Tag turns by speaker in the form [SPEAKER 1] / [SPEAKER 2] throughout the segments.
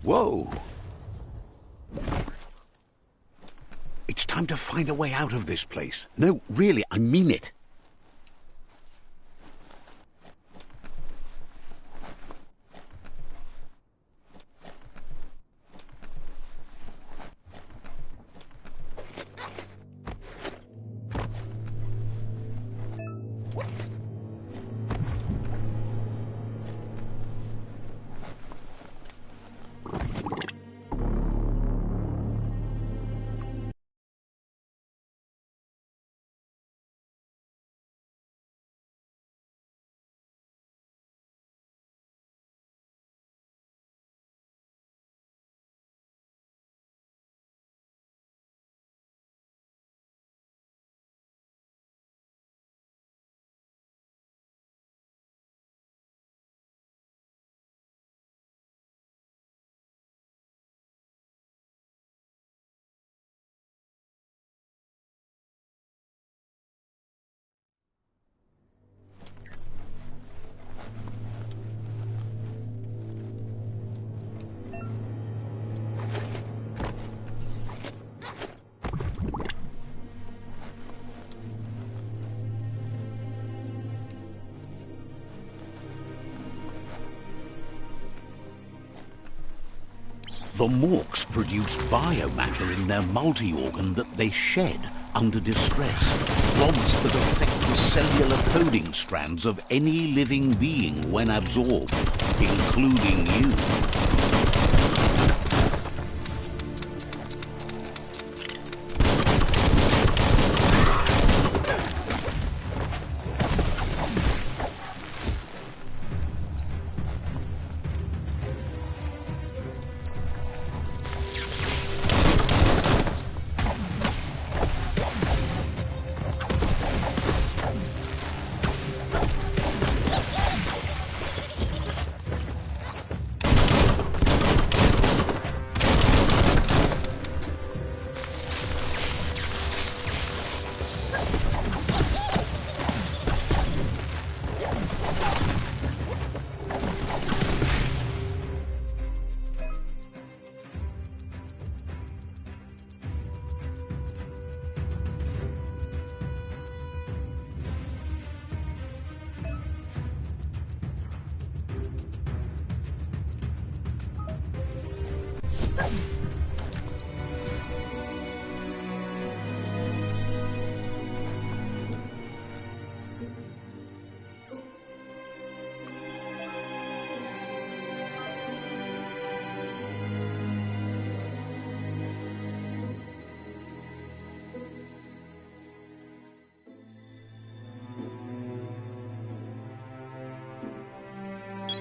[SPEAKER 1] Whoa! It's time to find a way out of this place. No, really, I mean it. The Morks produce biomatter in their multi-organ that they shed under distress. Rods that affect the cellular coding strands of any living being when absorbed, including you.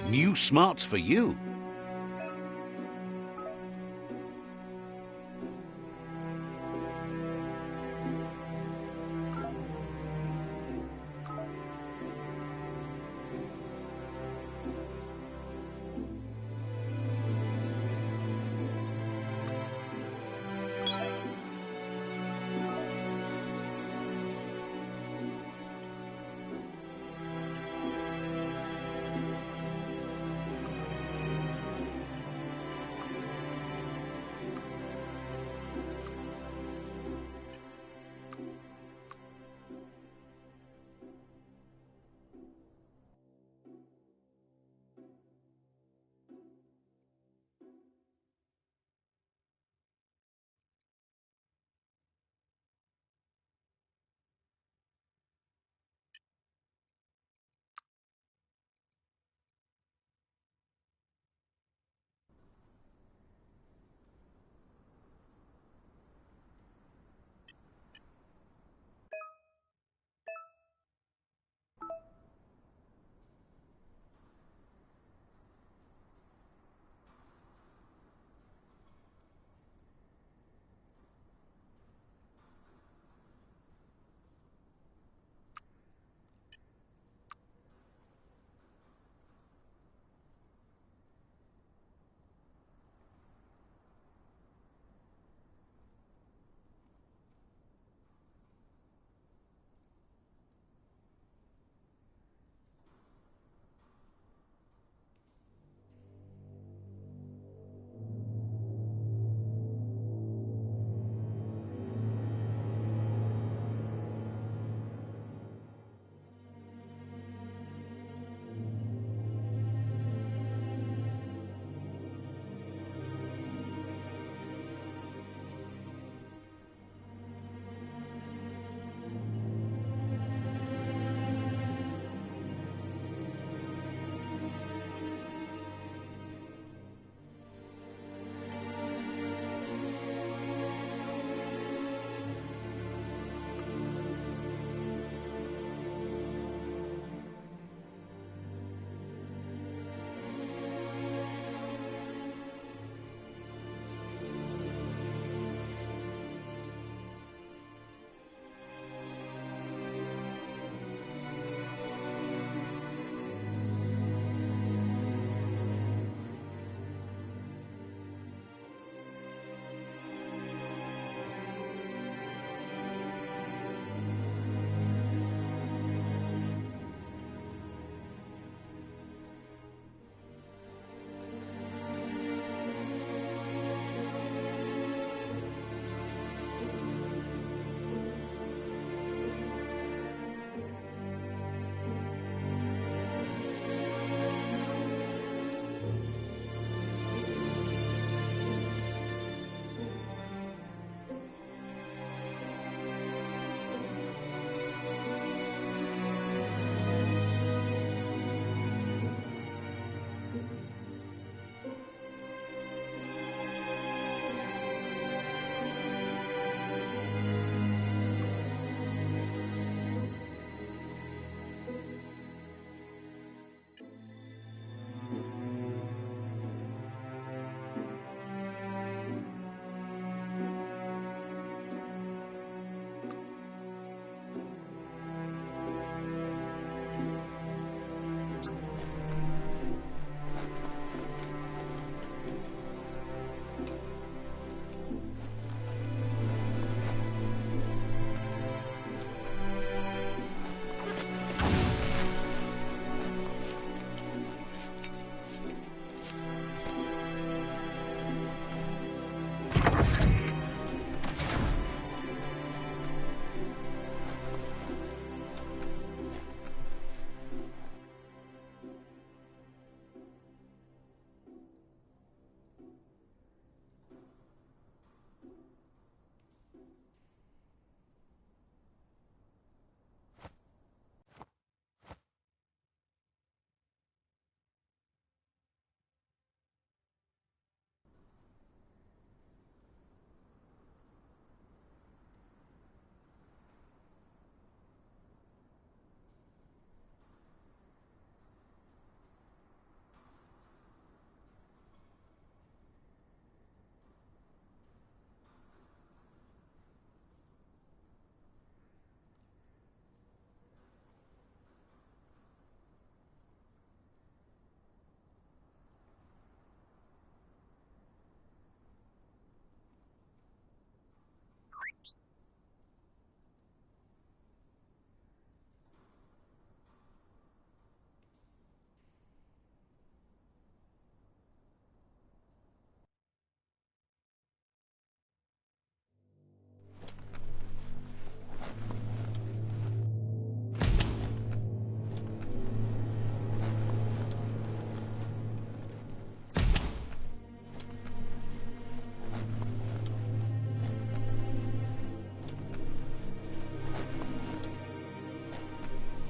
[SPEAKER 1] New smarts for you.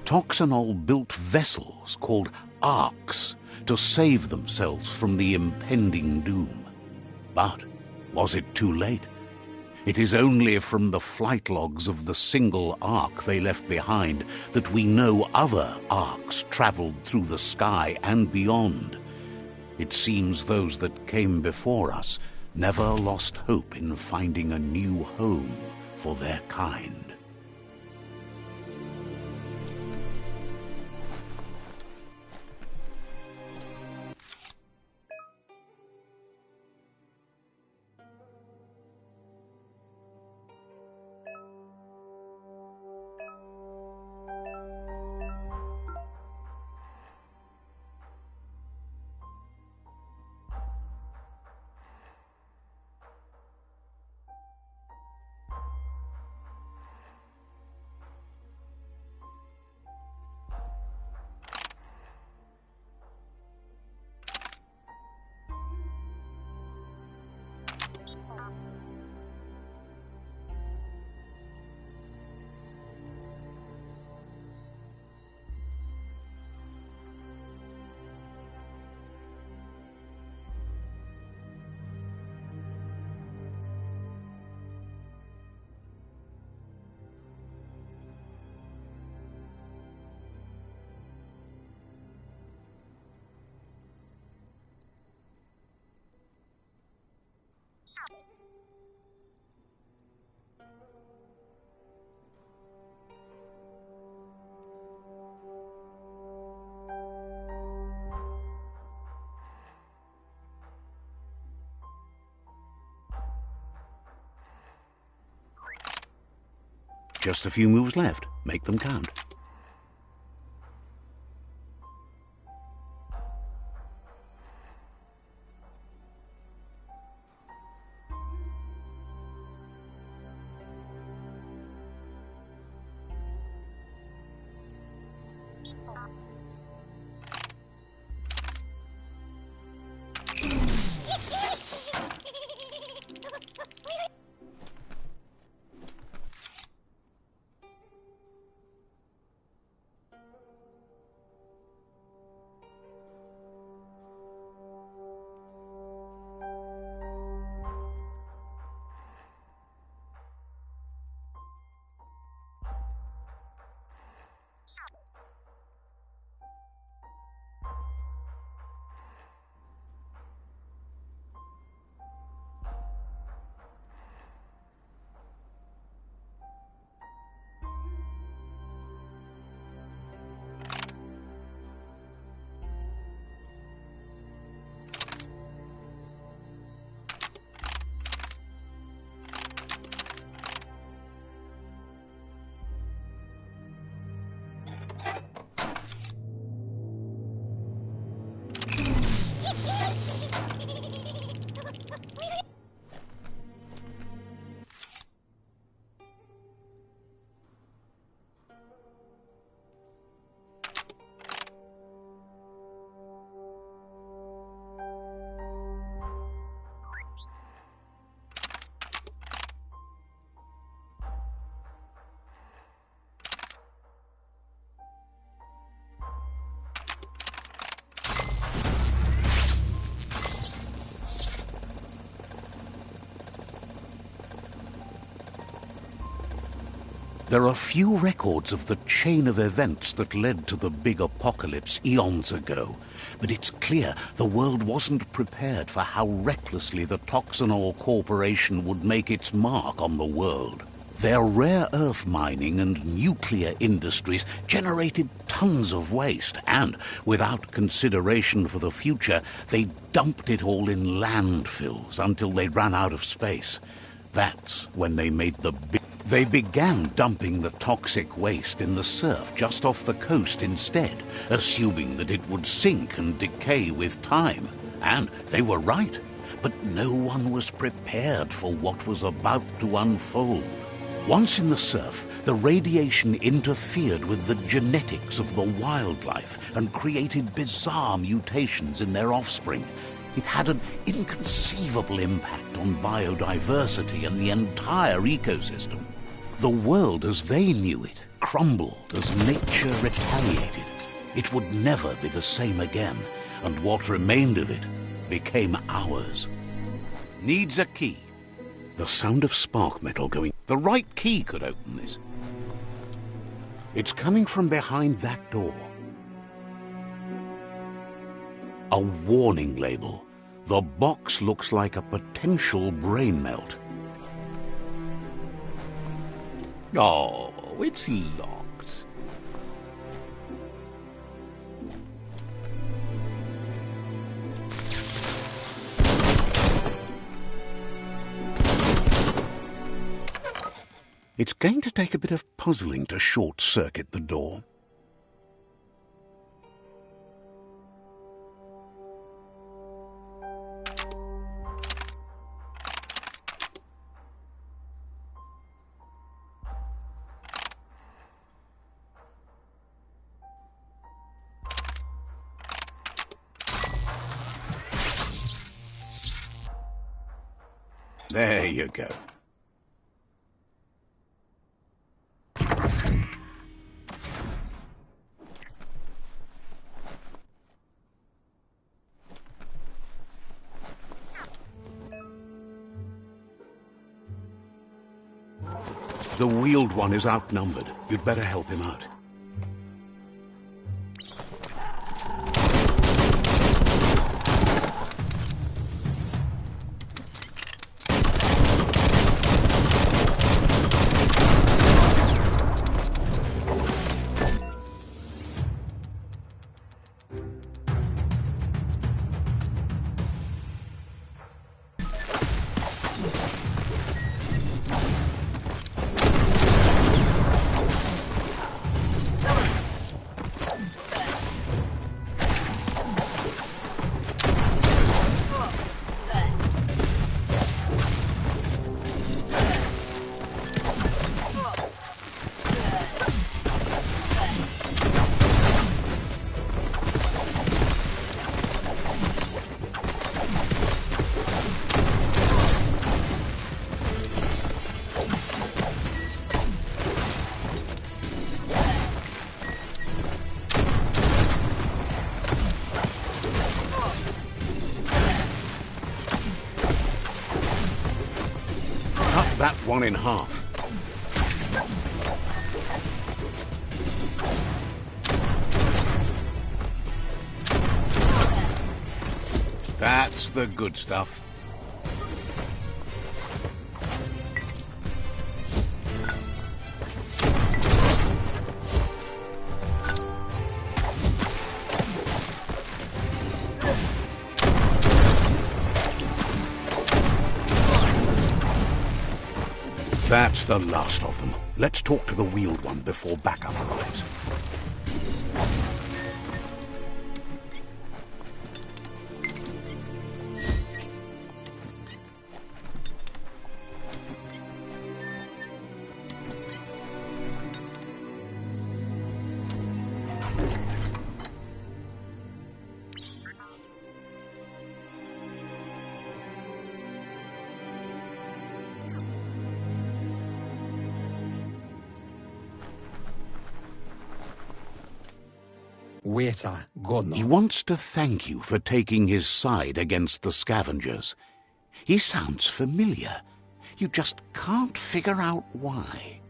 [SPEAKER 1] Toxanol built vessels called arks to save themselves from the impending doom. But was it too late? It is only from the flight logs of the single ark they left behind that we know other arks traveled through the sky and beyond. It seems those that came before us never lost hope in finding a new home for their kind. Just a few moves left. Make them count. There are few records of the chain of events that led to the big apocalypse eons ago, but it's clear the world wasn't prepared for how recklessly the Toxanol Corporation would make its mark on the world. Their rare earth mining and nuclear industries generated tons of waste, and, without consideration for the future, they dumped it all in landfills until they ran out of space. That's when they made the big... They began dumping the toxic waste in the surf just off the coast instead, assuming that it would sink and decay with time. And they were right. But no one was prepared for what was about to unfold. Once in the surf, the radiation interfered with the genetics of the wildlife and created bizarre mutations in their offspring. It had an inconceivable impact on biodiversity and the entire ecosystem. The world as they knew it crumbled as nature retaliated. It would never be the same again, and what remained of it became ours. Needs a key. The sound of spark metal going. The right key could open this. It's coming from behind that door. A warning label. The box looks like a potential brain melt. Oh, it's locked. It's going to take a bit of puzzling to short-circuit the door. There you go. The wheeled one is outnumbered. You'd better help him out. That one in half. That's the good stuff. That's the last of them. Let's talk to the wheeled one before backup arrives. He wants to thank you for taking his side against the scavengers. He sounds familiar. You just can't figure out why.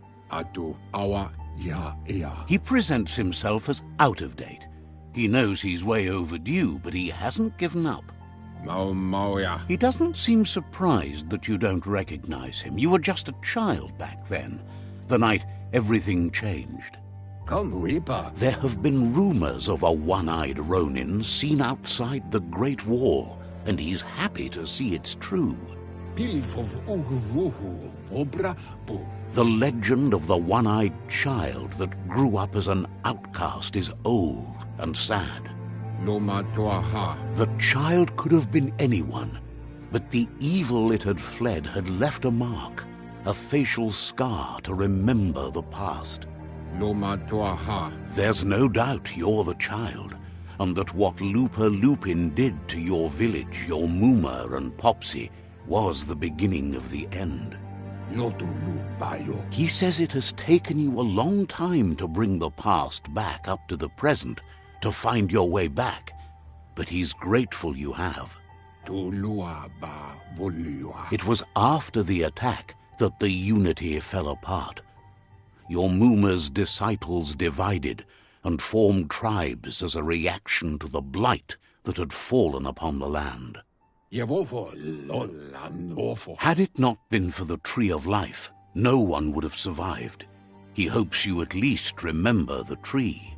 [SPEAKER 1] He presents himself as out of date. He knows he's way overdue, but he hasn't given up. He doesn't seem surprised that you don't recognize him. You were just a child back then, the night everything changed. There have been rumors of a one-eyed Ronin seen outside the Great Wall, and he's happy to see it's true. The legend of the one-eyed child that grew up as an outcast is old and sad. The child could have been anyone, but the evil it had fled had left a mark, a facial scar to remember the past. There's no doubt you're the child, and that what Lupa Lupin did to your village, your Muma and Popsy, was the beginning of the end. He says it has taken you a long time to bring the past back up to the present, to find your way back, but he's grateful you have. It was after the attack that the unity fell apart. Your Muma's disciples divided and formed tribes as a reaction to the blight that had fallen upon the land. Had it not been for the Tree of Life, no one would have survived. He hopes you at least remember the tree.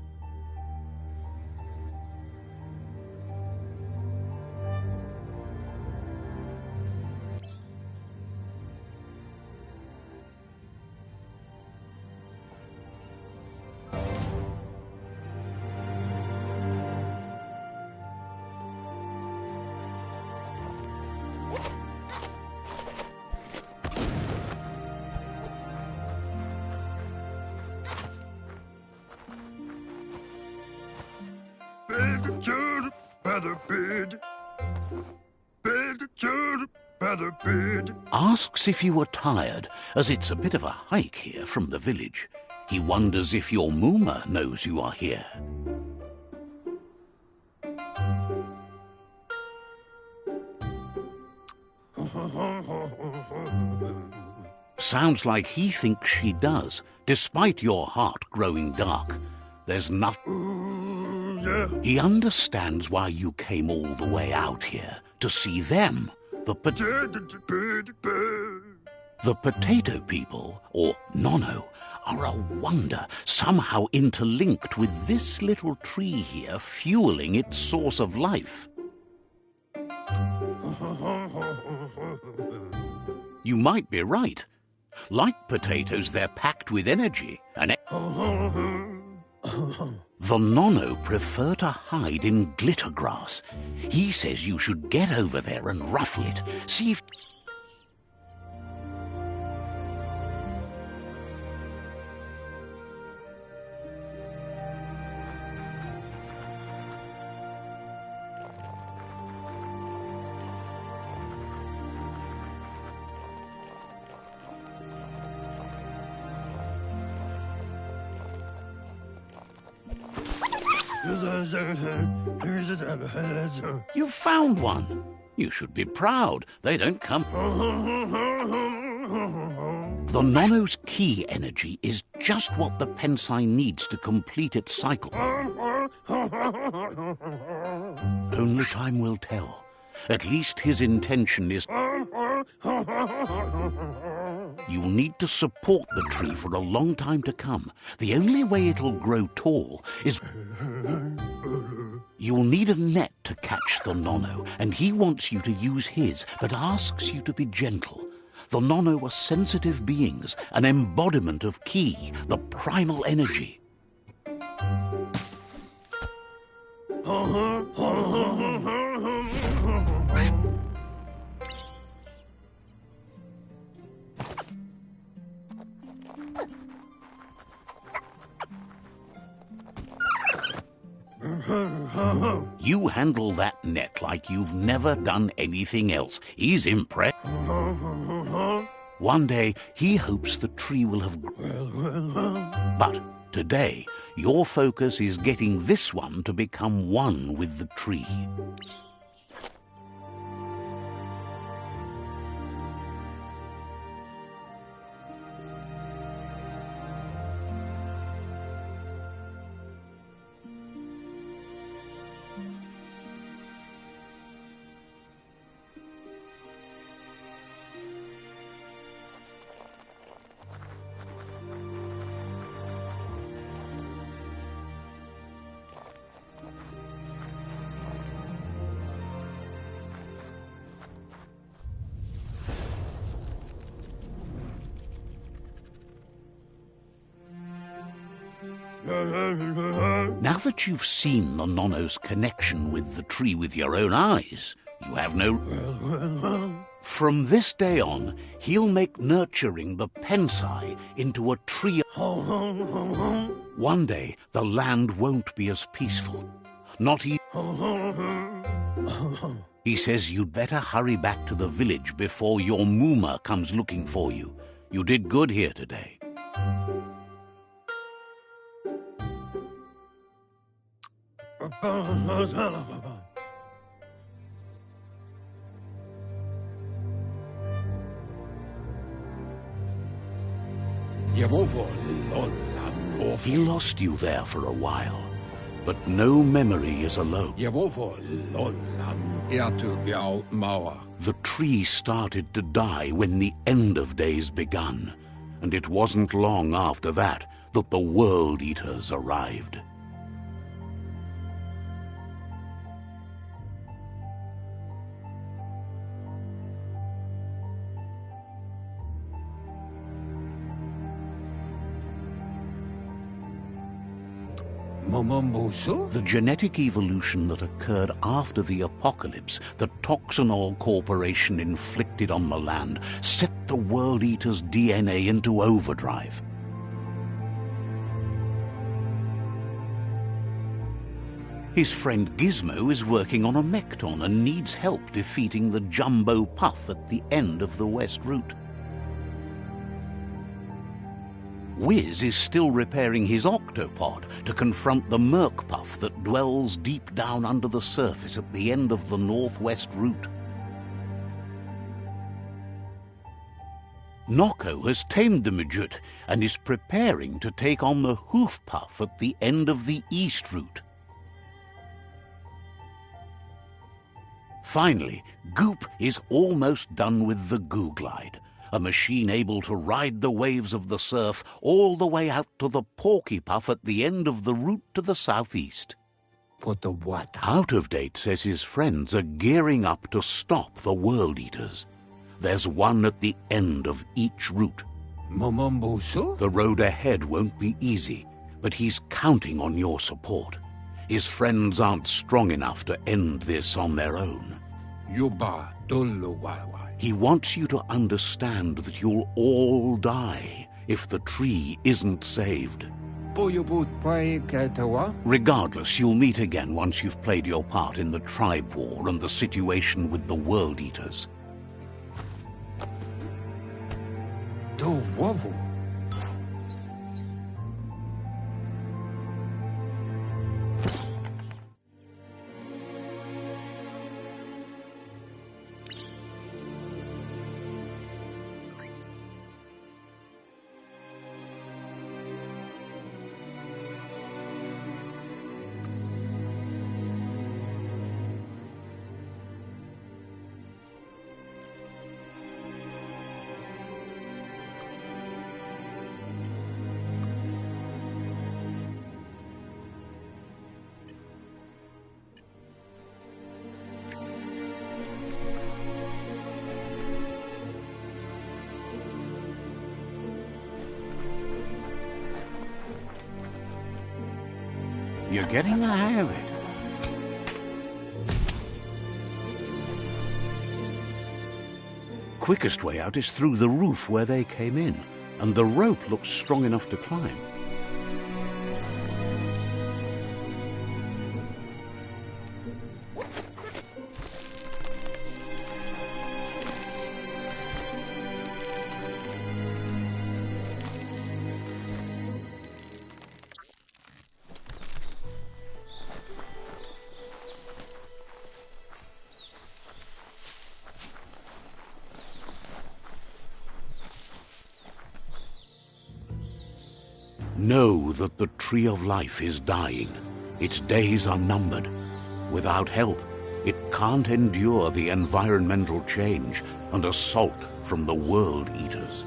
[SPEAKER 1] Asks if you are tired, as it's a bit of a hike here from the village. He wonders if your Muma knows you are here. Sounds like he thinks she does, despite your heart growing dark. There's nothing. He understands why you came all the way out here, to see them. The potato people, or Nono, are a wonder, somehow interlinked with this little tree here, fueling its source of life. You might be right. Like potatoes, they're packed with energy, and the Nono prefer to hide in glitter grass. He says you should get over there and ruffle it. See if... You've found one. You should be proud. They don't come. The Nono's key energy is just what the Pensai needs to complete its cycle. Only time will tell. At least his intention is... You'll need to support the tree for a long time to come. The only way it'll grow tall is... You'll need a net to catch the Nono, and he wants you to use his, but asks you to be gentle. The Nono are sensitive beings, an embodiment of Ki, the primal energy. You handle that net like you've never done anything else. He's impressed. One day, he hopes the tree will have grown. But today, your focus is getting this one to become one with the tree. Now that you've seen the Nono's connection with the tree with your own eyes, you have no... From this day on, he'll make nurturing the Pensai into a tree. One day, the land won't be as peaceful. Not even... He says you'd better hurry back to the village before your Muma comes looking for you. You did good here today. He lost you there for a while, but no memory is alone. The tree started to die when the end of days begun, and it wasn't long after that that the World Eaters arrived. The genetic evolution that occurred after the apocalypse that Toxanol Corporation inflicted on the land set the World Eater's DNA into overdrive. His friend Gizmo is working on a Mekton and needs help defeating the Jumbo Puff at the end of the West Route. Wiz is still repairing his octopod to confront the Merc Puff that dwells deep down under the surface at the end of the Northwest Route. Nocco has tamed the Midget and is preparing to take on the Hoof Puff at the end of the East Route. Finally, Goop is almost done with the Goo Glide, a machine able to ride the waves of the surf all the way out to the Porky Puff at the end of the route to the southeast. Out of Date says his friends are gearing up to stop the World Eaters. There's one at the end of each route. The road ahead won't be easy, but he's counting on your support. His friends aren't strong enough to end this on their own. He wants you to understand that you'll all die if the tree isn't saved. Regardless, you'll meet again once you've played your part in the tribe war and the situation with the World Eaters. You're getting the hang of it. Quickest way out is through the roof where they came in, and the rope looks strong enough to climb. Know that the Tree of Life is dying. Its days are numbered. Without help, it can't endure the environmental change and assault from the World Eaters.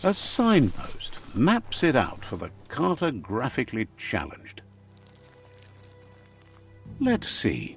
[SPEAKER 1] A signpost maps it out for the cartographically challenged. Let's see.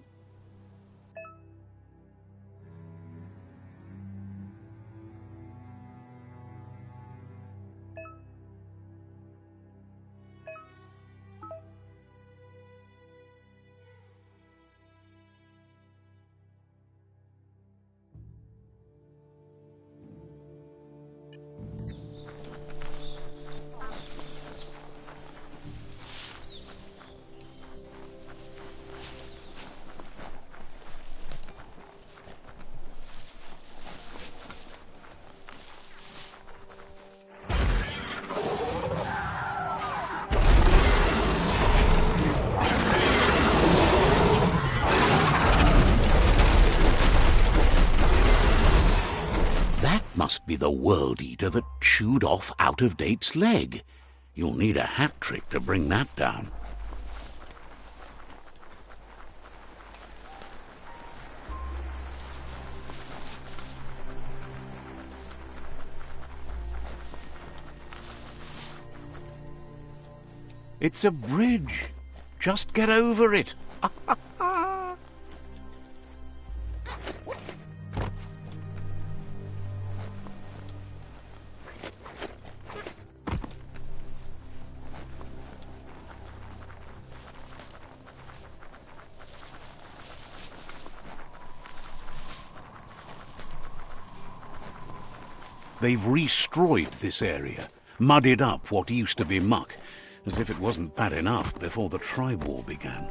[SPEAKER 1] Must be the World Eater that chewed off Out-of-Date's leg. You'll need a hat trick to bring that down. It's a bridge. Just get over it. They've restroyed this area, muddied up what used to be muck, as if it wasn't bad enough before the tribe war began.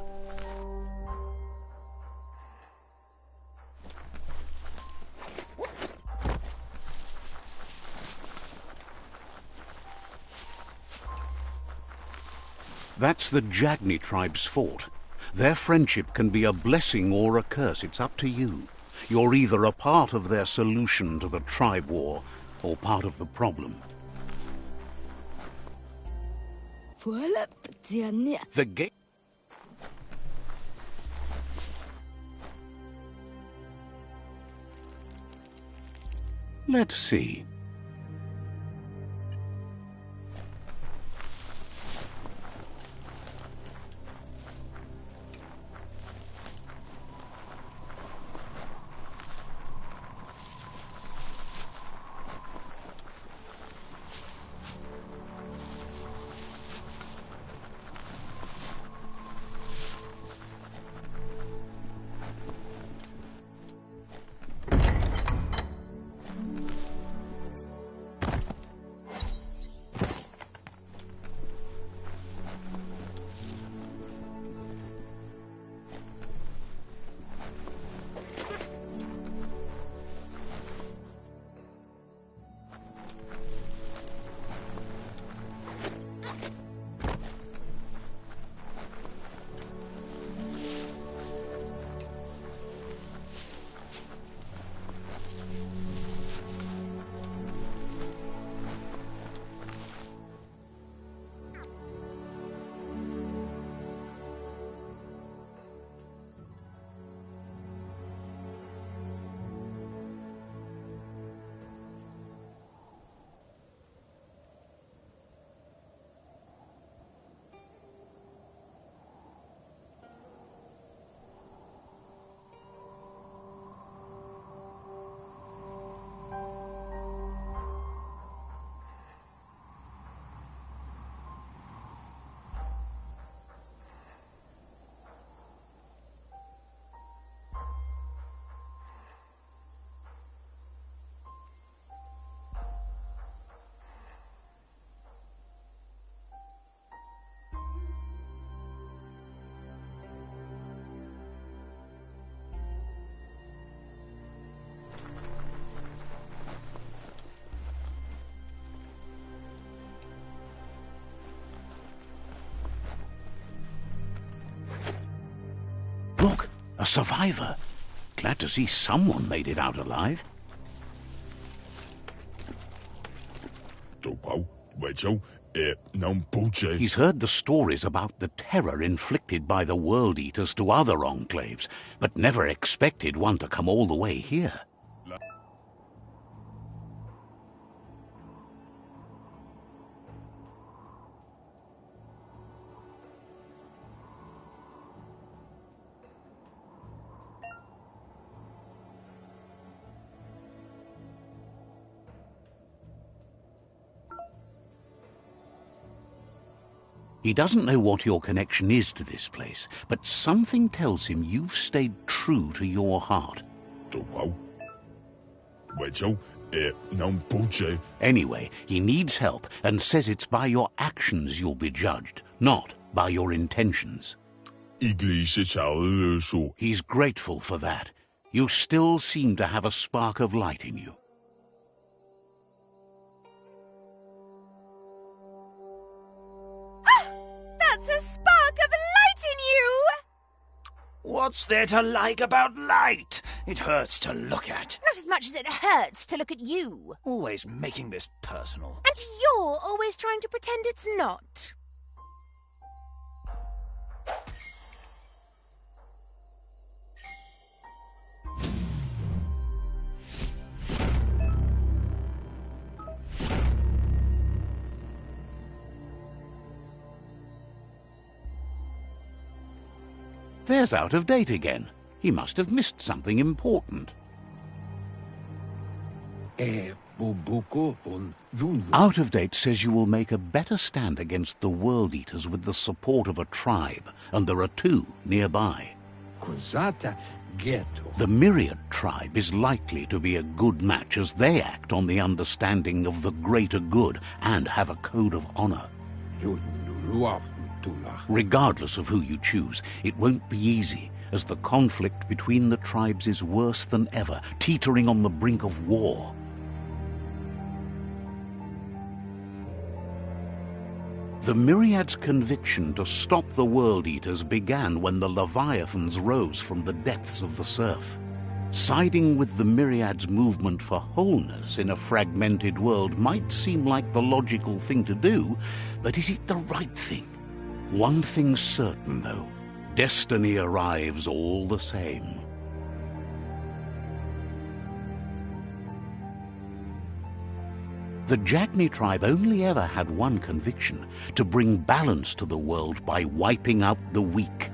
[SPEAKER 1] That's the Jagni tribe's fort. Their friendship can be a blessing or a curse. It's up to you. You're either a part of their solution to the tribe war, or part of the problem. The gate. Let's see. Look, a survivor. Glad to see someone made it out alive. He's heard the stories about the terror inflicted by the World Eaters to other enclaves, but never expected one to come all the way here. He doesn't know what your connection is to this place, but something tells him you've stayed true to your heart. Anyway, he needs help and says it's by your actions you'll be judged, not by your intentions. He's grateful for that. You still seem to have a spark of light in you.
[SPEAKER 2] That's a spark of light in you!
[SPEAKER 3] What's there to like about light? It hurts to look at.
[SPEAKER 2] Not as much as it hurts to look at you.
[SPEAKER 3] Always making this personal.
[SPEAKER 2] And you're always trying to pretend it's not.
[SPEAKER 1] There's Out of Date again. He must have missed something important. Out of Date says you will make a better stand against the World Eaters with the support of a tribe, and there are 2 nearby. The Myriad tribe is likely to be a good match as they act on the understanding of the greater good and have a code of honor. Regardless of who you choose, it won't be easy, as the conflict between the tribes is worse than ever, teetering on the brink of war. The Myriad's conviction to stop the World Eaters began when the Leviathans rose from the depths of the surf. Siding with the Myriad's movement for wholeness in a fragmented world might seem like the logical thing to do, but is it the right thing? One thing's certain, though. Destiny arrives all the same. The Jagni tribe only ever had one conviction: to bring balance to the world by wiping out the weak.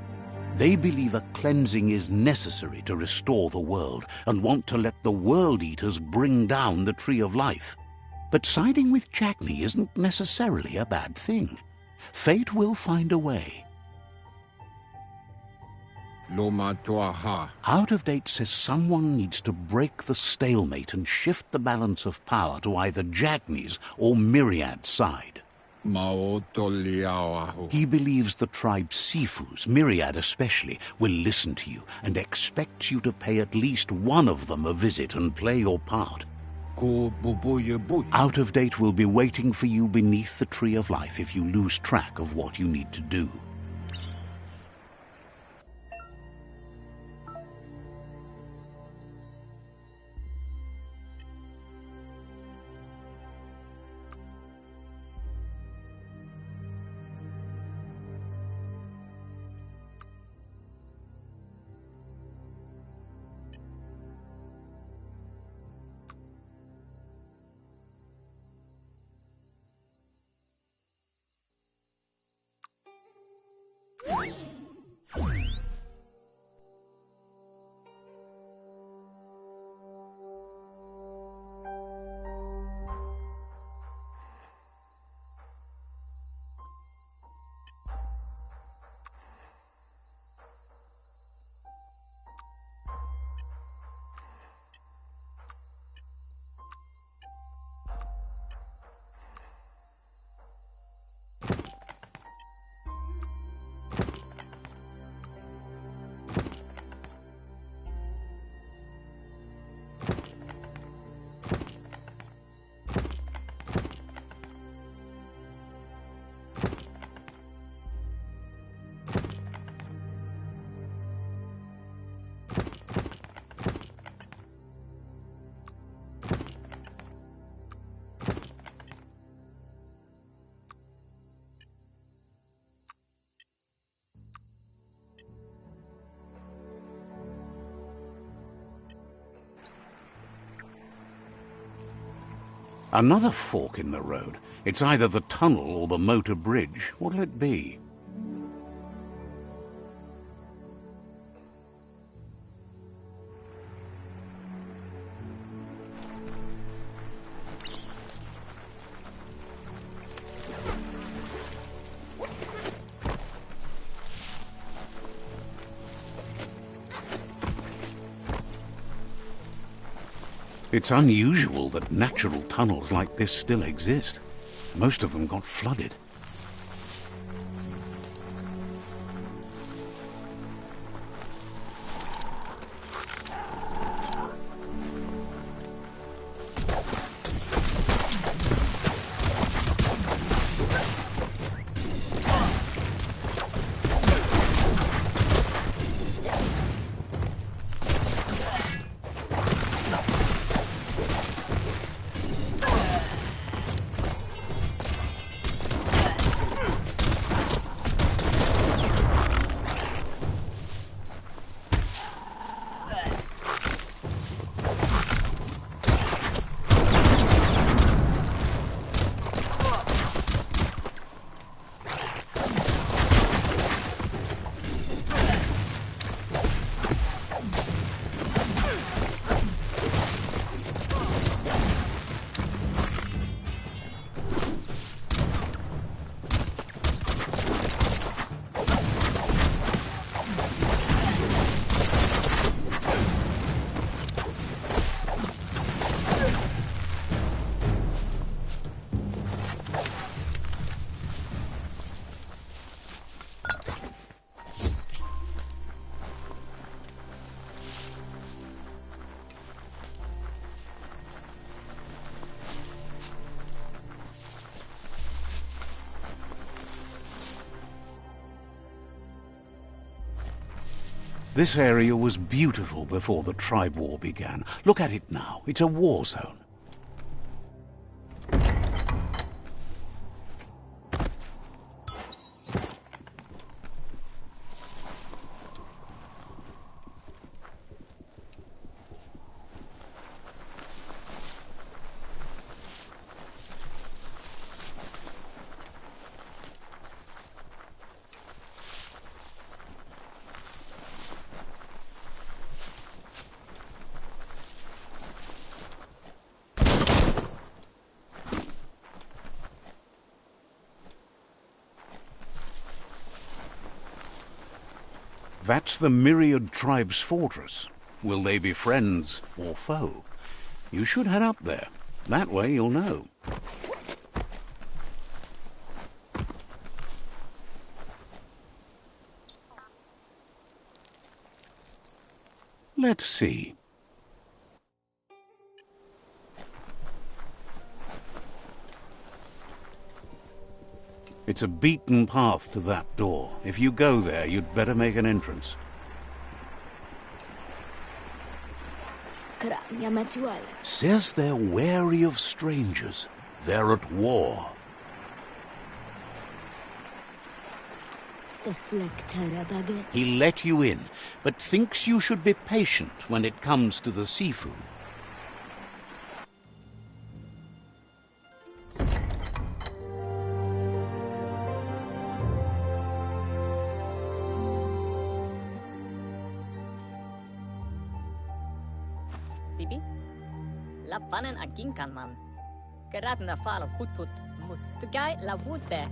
[SPEAKER 1] They believe a cleansing is necessary to restore the world and want to let the World Eaters bring down the Tree of Life. But siding with Jagni isn't necessarily a bad thing. Fate will find a way. Out of Date says someone needs to break the stalemate and shift the balance of power to either Jagni's or Myriad's side. He believes the tribe Sifus, Myriad especially, will listen to you and expects you to pay at least one of them a visit and play your part. Out of Date will be waiting for you beneath the Tree of Life if you lose track of what you need to do. Another fork in the road. It's either the tunnel or the motor bridge. What'll it be? It's unusual that natural tunnels like this still exist. Most of them got flooded. This area was beautiful before the tribe war began. Look at it now. It's a war zone. That's the Myriad Tribe's fortress. Will they be friends or foe? You should head up there. That way you'll know. Let's see. It's a beaten path to that door. If you go there, you'd better make an entrance. Says they're wary of strangers. They're at war. He let you in, but thinks you should be patient when it comes to the seafood.
[SPEAKER 4] Sibi? La fanen aginkan man. Geradna fal hutut mustugai la wute.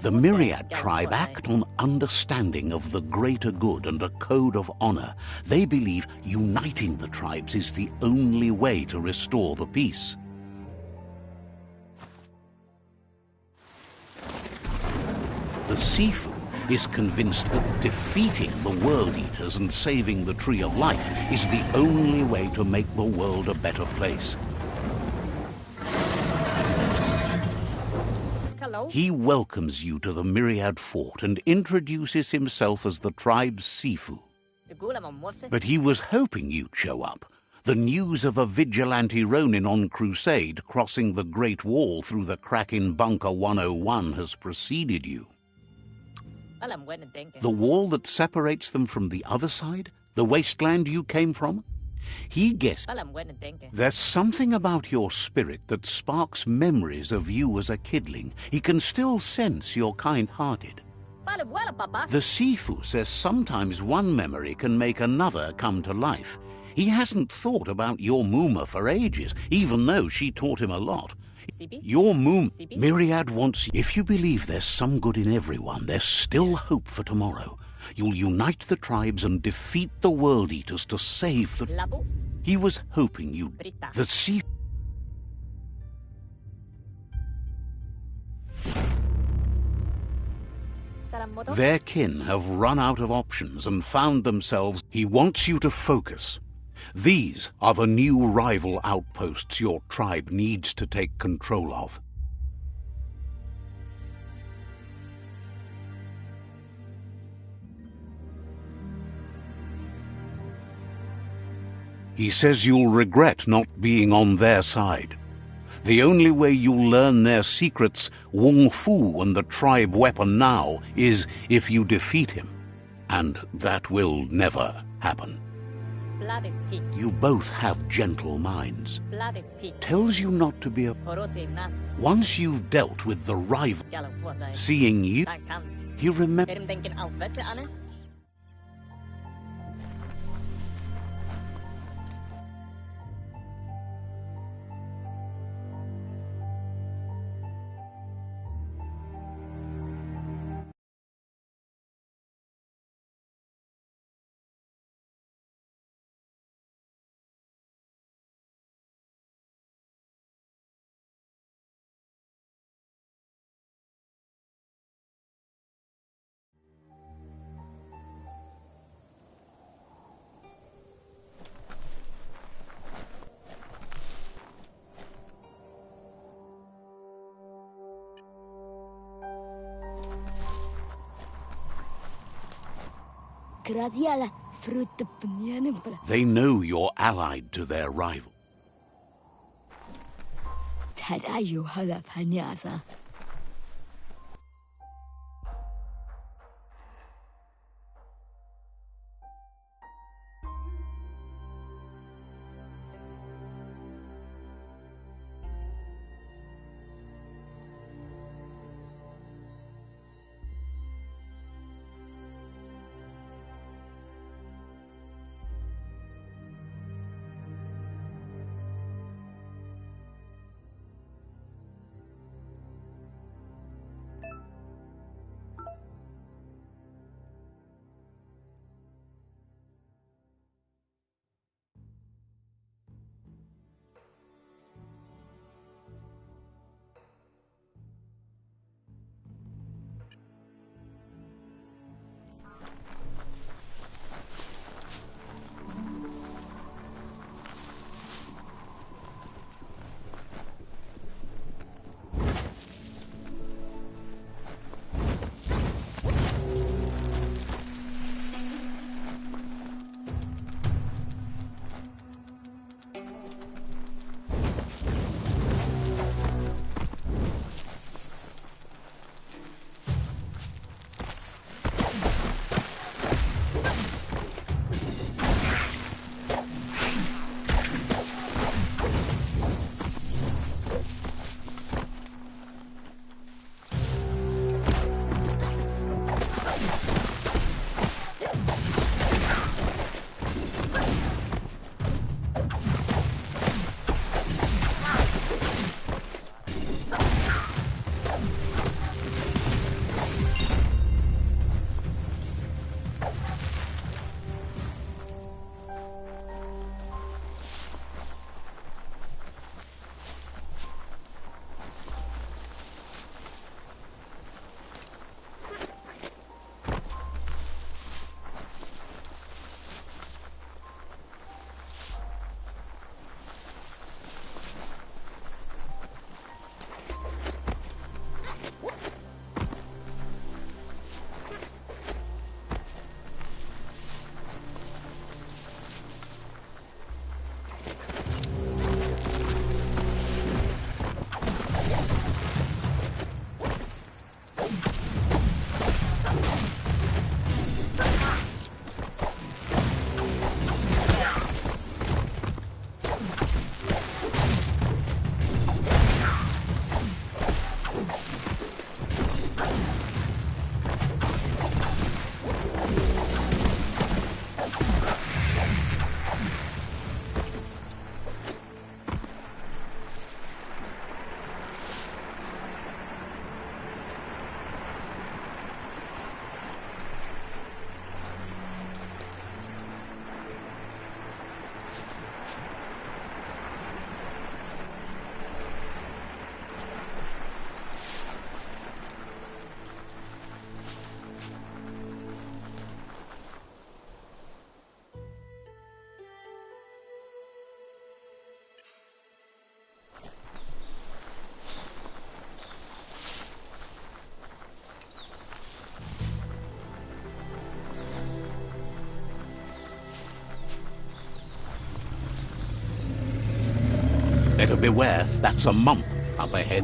[SPEAKER 1] The Myriad tribe act on understanding of the greater good and a code of honor. They believe uniting the tribes is the only way to restore the peace. The Sifu is convinced that defeating the World Eaters and saving the Tree of Life is the only way to make the world a better place.
[SPEAKER 4] Hello?
[SPEAKER 1] He welcomes you to the Myriad Fort and introduces himself as the tribe's Sifu. But he was hoping you'd show up. The news of a vigilante Ronin on crusade crossing the Great Wall through the crack in Bunker 101 has preceded you. The wall that separates them from the other side? The wasteland you came from? He guessed there's something about your spirit that sparks memories of you as a kidling. He can still sense you're kind-hearted. The Sifu says sometimes one memory can make another come to life. He hasn't thought about your Muma for ages, even though she taught him a lot. Your Myriad wants you. If you believe there's some good in everyone, there's still hope for tomorrow. You'll unite the tribes and defeat the World Eaters to save the...
[SPEAKER 4] Labu,
[SPEAKER 1] He was hoping you'd...
[SPEAKER 4] Brita.
[SPEAKER 1] The sea...
[SPEAKER 4] Saramoto.
[SPEAKER 1] Their kin have run out of options and found themselves... He wants you to focus. These are the new rival outposts your tribe needs to take control of. He says you'll regret not being on their side. The only way you'll learn their secrets, Wung Fu and the tribe weapon now, is if you defeat him. And that will never happen.
[SPEAKER 4] Vladetik.
[SPEAKER 1] You both have gentle minds.
[SPEAKER 4] Vladetik.
[SPEAKER 1] Tells you not to be a...
[SPEAKER 4] Porote nat.
[SPEAKER 1] Once you've dealt with the rival,
[SPEAKER 4] Galavodai.
[SPEAKER 1] seeing you,
[SPEAKER 4] Takant.
[SPEAKER 1] he remembers...
[SPEAKER 4] Erim denken al vesse ane?
[SPEAKER 5] Graziala, fruit pnianempra.
[SPEAKER 1] They know you're allied to their rival.
[SPEAKER 5] Tadayu halafanyasa.
[SPEAKER 1] Better beware, that's a mump up ahead.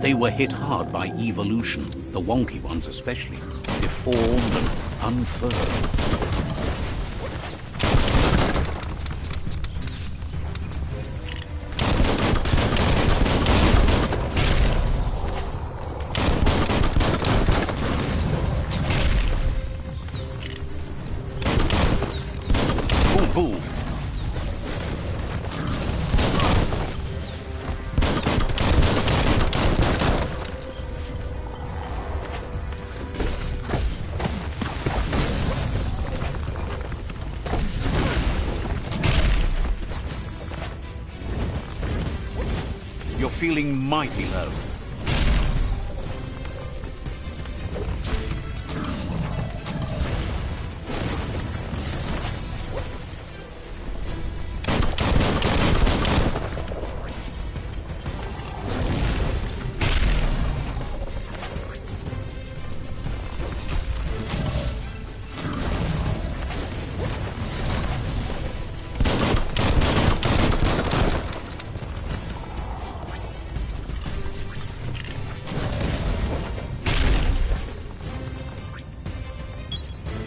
[SPEAKER 1] They were hit hard by evolution, the wonky ones especially, deformed and unfurled. Boom. You're feeling mighty low.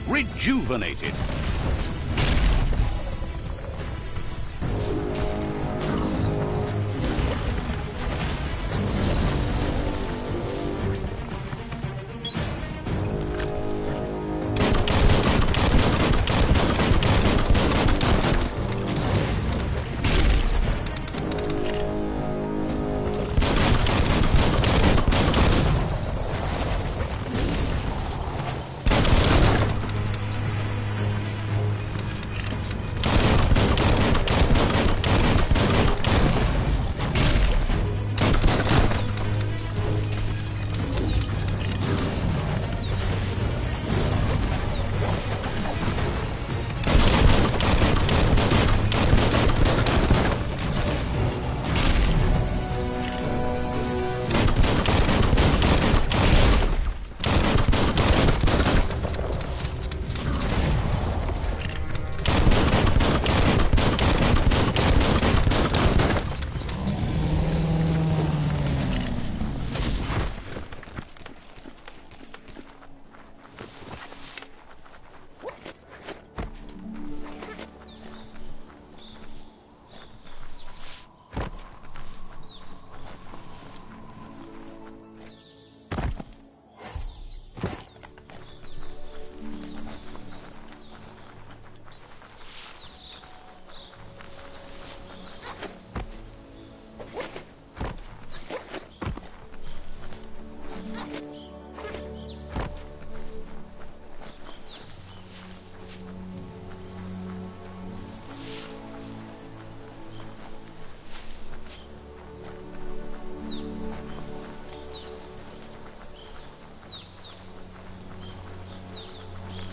[SPEAKER 1] Rejuvenated.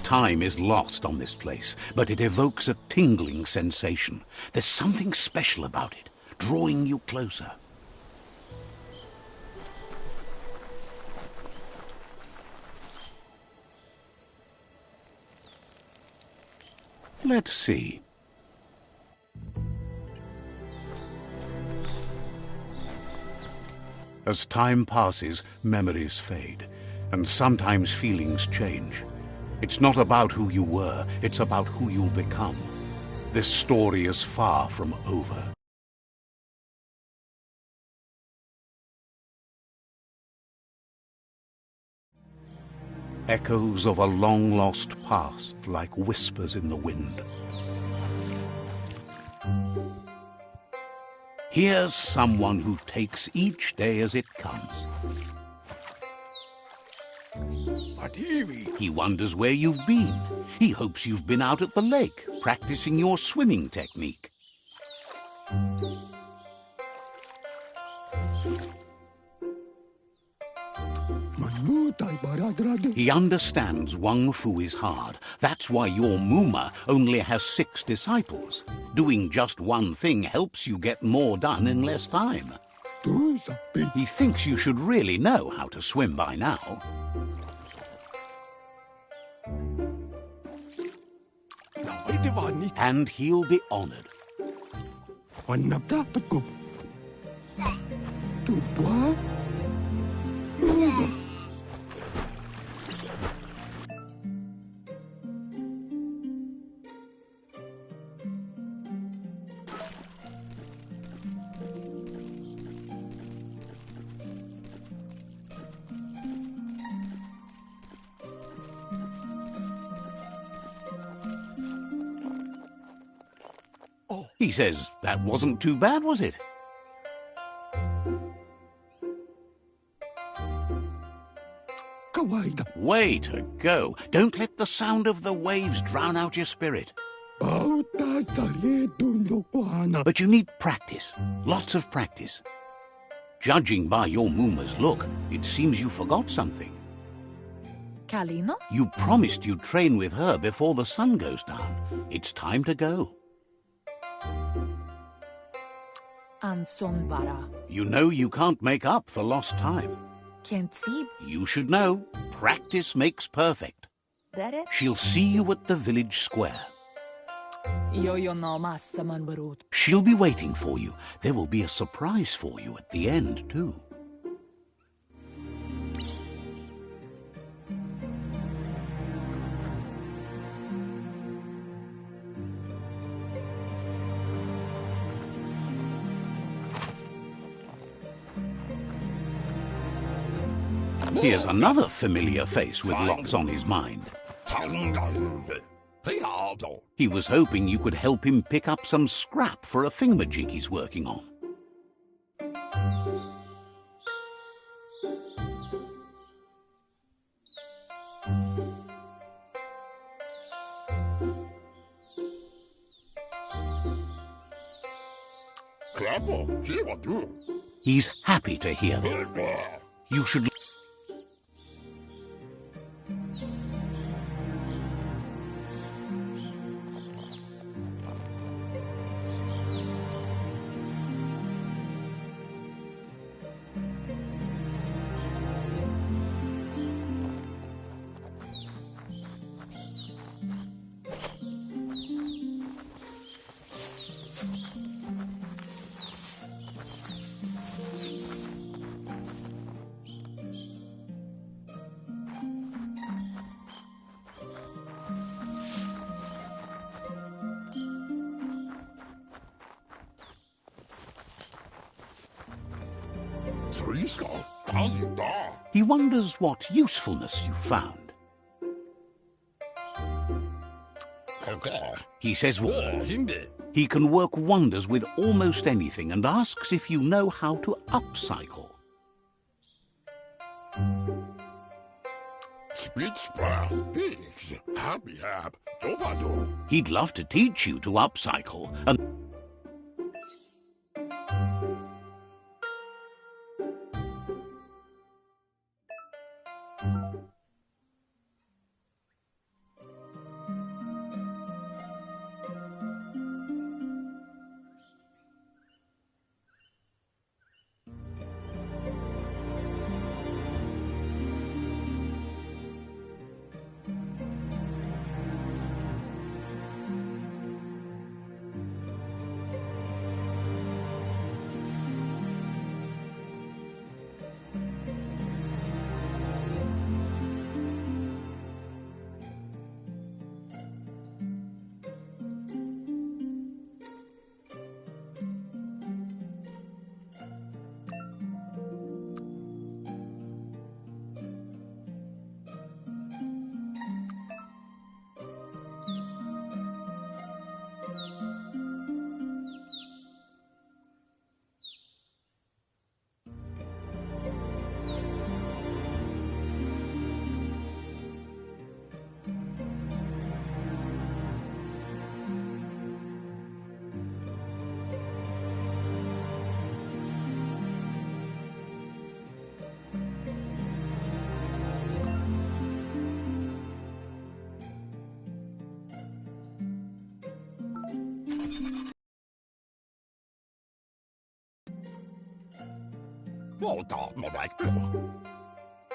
[SPEAKER 1] Time is lost on this place, but it evokes a tingling sensation. There's something special about it, drawing you closer. Let's see. As time passes, memories fade, and sometimes feelings change. It's not about who you were, it's about who you'll become. This story is far from over. Echoes of a long-lost past like whispers in the wind. Here's someone who takes each day as it comes. He wonders where you've been. He hopes you've been out at the lake, practicing your swimming technique. He understands Wang Fu is hard. That's why your Muma only has 6 disciples. Doing just one thing helps you get more done in less time. He thinks you should really know how to swim by now. And he'll be honored.
[SPEAKER 5] What?
[SPEAKER 1] He says that wasn't too bad, was it? Way to go. Don't let the sound of the waves drown out your spirit. But you need practice. Lots of practice. Judging by your Mooma's look, it seems you forgot something.
[SPEAKER 6] Kalino?
[SPEAKER 1] You promised you'd train with her before the sun goes down. It's time to go.
[SPEAKER 6] Ansonbara.
[SPEAKER 1] You know you can't make up for lost time.
[SPEAKER 6] Can't see.
[SPEAKER 1] You should know. Practice makes perfect.
[SPEAKER 6] Dere?
[SPEAKER 1] She'll see you at the village square.
[SPEAKER 6] Yo no massaman barut.
[SPEAKER 1] She'll be waiting for you. There will be a surprise for you at the end, too. Here's another familiar face with lots on his mind. He was hoping you could help him pick up some scrap for a thingamajig he's working on. He's happy to hear that. You should... He wonders what usefulness you found. He says he can work wonders with almost anything and asks if you know how to upcycle. He'd love to teach you to upcycle and...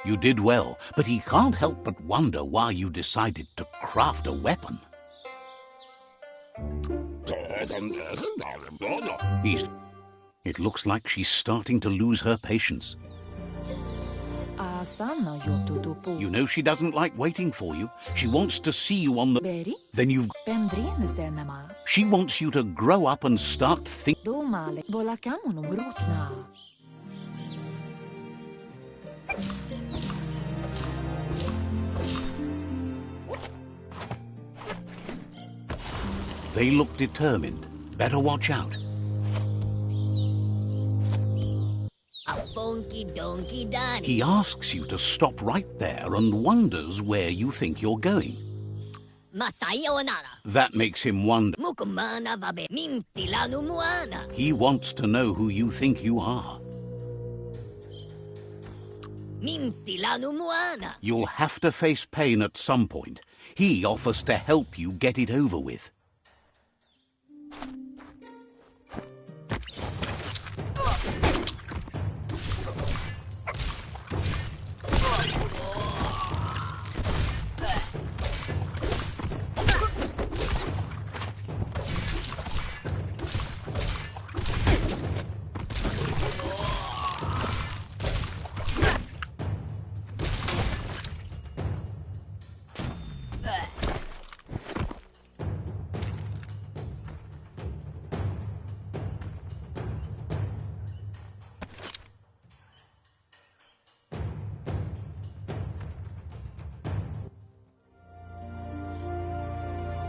[SPEAKER 1] You did well, but he can't help but wonder why you decided to craft a weapon. It looks like she's starting to lose her patience.
[SPEAKER 6] Asana yotutupu.
[SPEAKER 1] You know she doesn't like waiting for you. She wants to see you on the...
[SPEAKER 6] Beri?
[SPEAKER 1] Then you've...
[SPEAKER 6] Pendrine senema.
[SPEAKER 1] She wants you to grow up and start thinking...
[SPEAKER 6] Domale. Volakamun brutna.
[SPEAKER 1] They look determined. Better watch out.
[SPEAKER 5] A funky donkey Danny.
[SPEAKER 1] He asks you to stop right there and wonders where you think you're going.
[SPEAKER 5] Masayonara.
[SPEAKER 1] That makes him wonder.
[SPEAKER 5] Mukumana vabe mintilanu muana.
[SPEAKER 1] He wants to know who you think you are.
[SPEAKER 5] Mintilanu muana.
[SPEAKER 1] You'll have to face pain at some point. He offers to help you get it over with.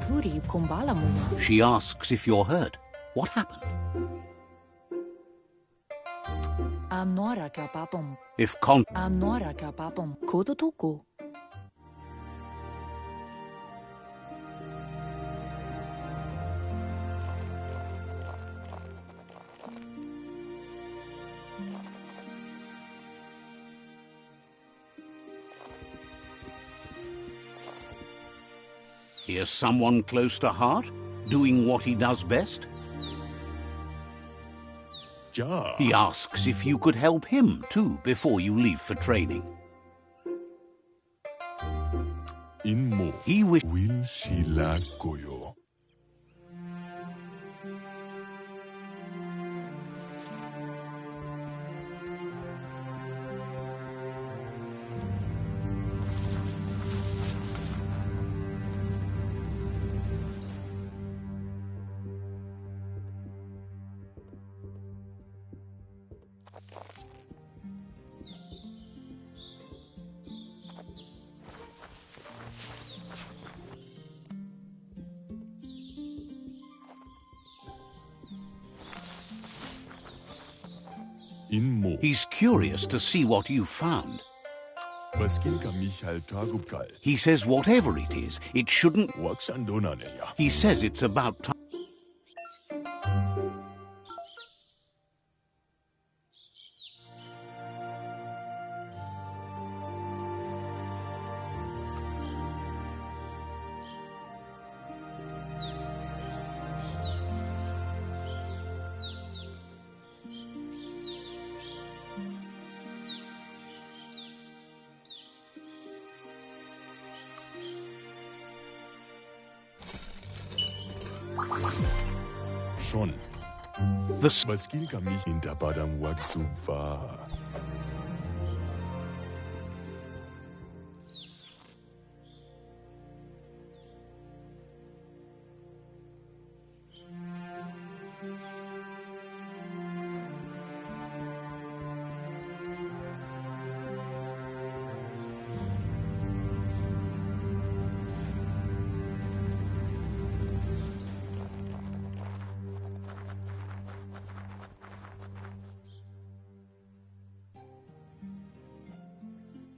[SPEAKER 6] Puri kumbala muna.
[SPEAKER 1] She asks if you're hurt. What happened?
[SPEAKER 6] Anora kapapum.
[SPEAKER 1] If
[SPEAKER 6] Anora kapapum. Kodotuku.
[SPEAKER 1] Here's someone close to heart, doing what he does best.
[SPEAKER 7] Ja.
[SPEAKER 1] He asks if you could help him too before you leave for training.
[SPEAKER 7] Inmo.
[SPEAKER 1] He wishes
[SPEAKER 7] Will sila koyo. Inmo.
[SPEAKER 1] he's curious to see what you found.
[SPEAKER 7] Maskin ka Michael Tagubkal.
[SPEAKER 1] He says whatever it is, it shouldn't...
[SPEAKER 7] Waksandona neya.
[SPEAKER 1] He says it's about time.
[SPEAKER 7] Schon.
[SPEAKER 1] The
[SPEAKER 7] Maskin ka mich hinter Badam Waksuva.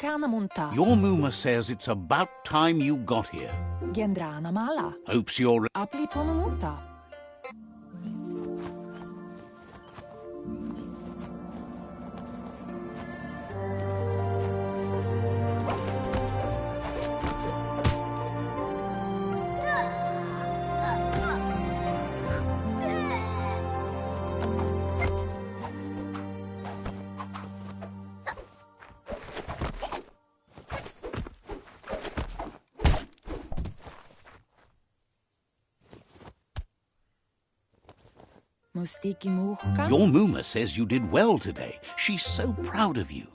[SPEAKER 6] Kana munta.
[SPEAKER 1] Your Muma says it's about time you got here.
[SPEAKER 6] Gendrana mala.
[SPEAKER 1] Hopes you're...
[SPEAKER 6] Apli tonunuta. Mustiki muhka?
[SPEAKER 1] Your Muma says you did well today. She's so proud of you.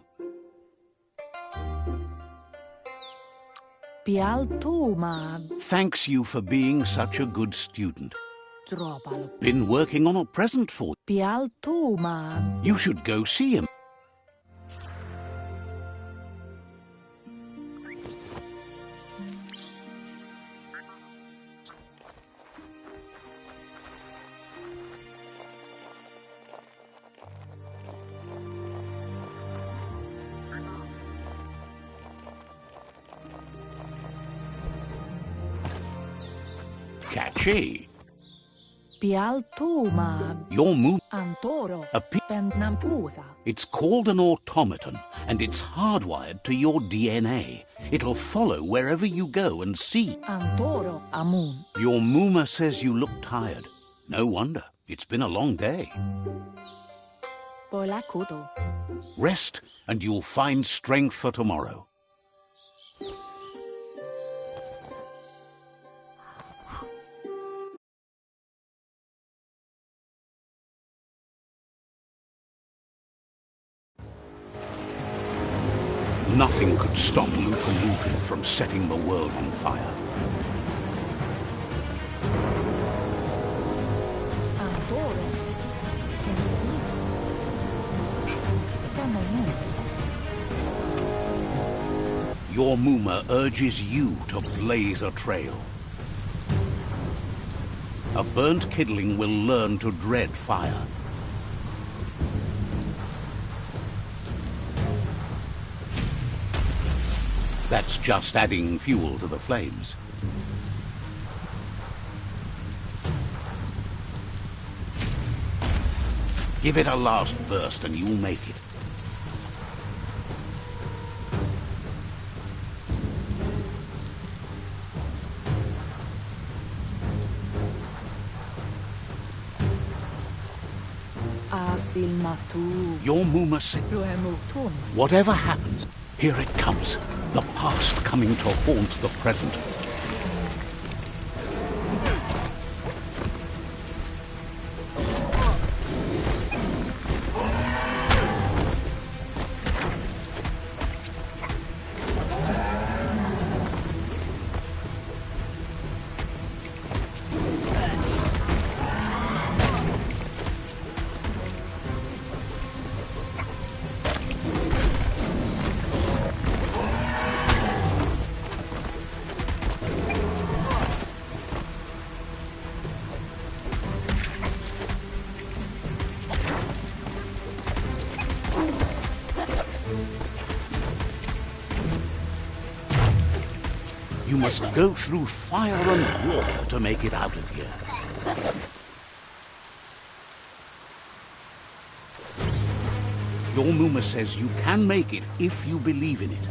[SPEAKER 6] Pial tu ma
[SPEAKER 1] Thanks you for being such a good student.
[SPEAKER 6] tropalo.
[SPEAKER 1] Been working on a present for you.
[SPEAKER 6] Pial tu ma
[SPEAKER 1] You should go see him. Catchy.
[SPEAKER 6] pial tu ma
[SPEAKER 1] Your Muma.
[SPEAKER 6] antoro
[SPEAKER 1] A pi-
[SPEAKER 6] nampusa.
[SPEAKER 1] It's called an automaton, and it's hardwired to your DNA. It'll follow wherever you go and see.
[SPEAKER 6] Antoro amun.
[SPEAKER 1] Your Muma says you look tired. No wonder. It's been a long day.
[SPEAKER 6] Pola kuto.
[SPEAKER 1] Rest, and you'll find strength for tomorrow. Nothing could stop Biomutant from setting the world on fire.
[SPEAKER 6] Antoro. Kensi. Kamomun.
[SPEAKER 1] Your Muma urges you to blaze a trail. A burnt kidling will learn to dread fire. That's just adding fuel to the flames. Give it a last burst and you'll make it.
[SPEAKER 6] Asil matu.
[SPEAKER 1] Your Muma said,
[SPEAKER 6] Ruemutun.
[SPEAKER 1] whatever happens, here it comes. The past coming to haunt the present. You must go through fire and water to make it out of here. Your Muma says you can make it if you believe in it.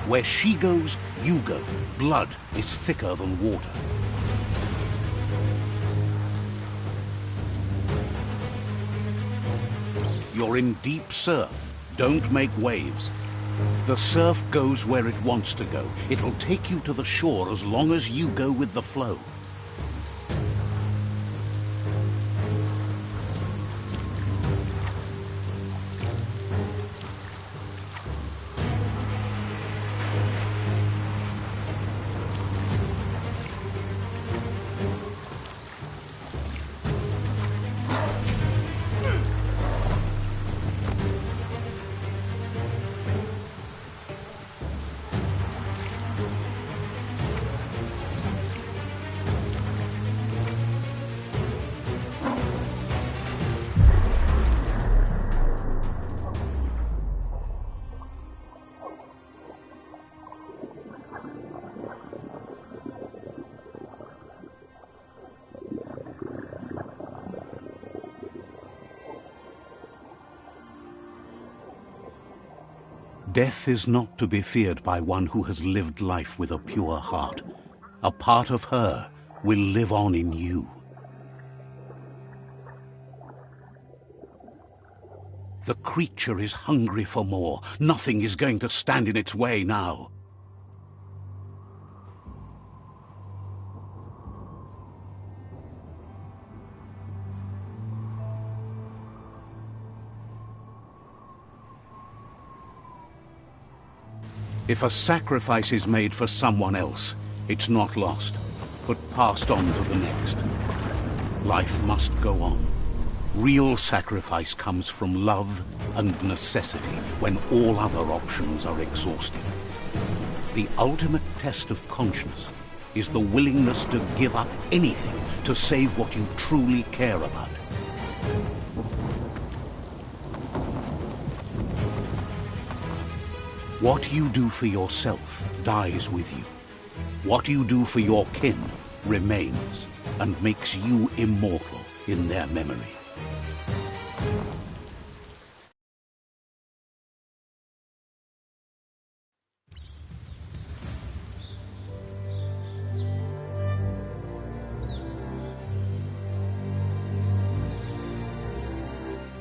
[SPEAKER 1] Where she goes, you go. Blood is thicker than water. You're in deep surf. Don't make waves. The surf goes where it wants to go. It'll take you to the shore as long as you go with the flow. Death is not to be feared by one who has lived life with a pure heart. A part of her will live on in you. The creature is hungry for more. Nothing is going to stand in its way now. If a sacrifice is made for someone else, it's not lost, but passed on to the next. Life must go on. Real sacrifice comes from love and necessity when all other options are exhausted. The ultimate test of conscience is the willingness to give up anything to save what you truly care about. What you do for yourself dies with you. What you do for your kin remains and makes you immortal in their memory.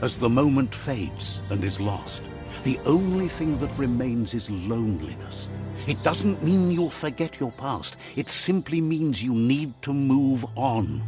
[SPEAKER 1] As the moment fades and is lost, the only thing that remains is loneliness. It doesn't mean you'll forget your past. It simply means you need to move on.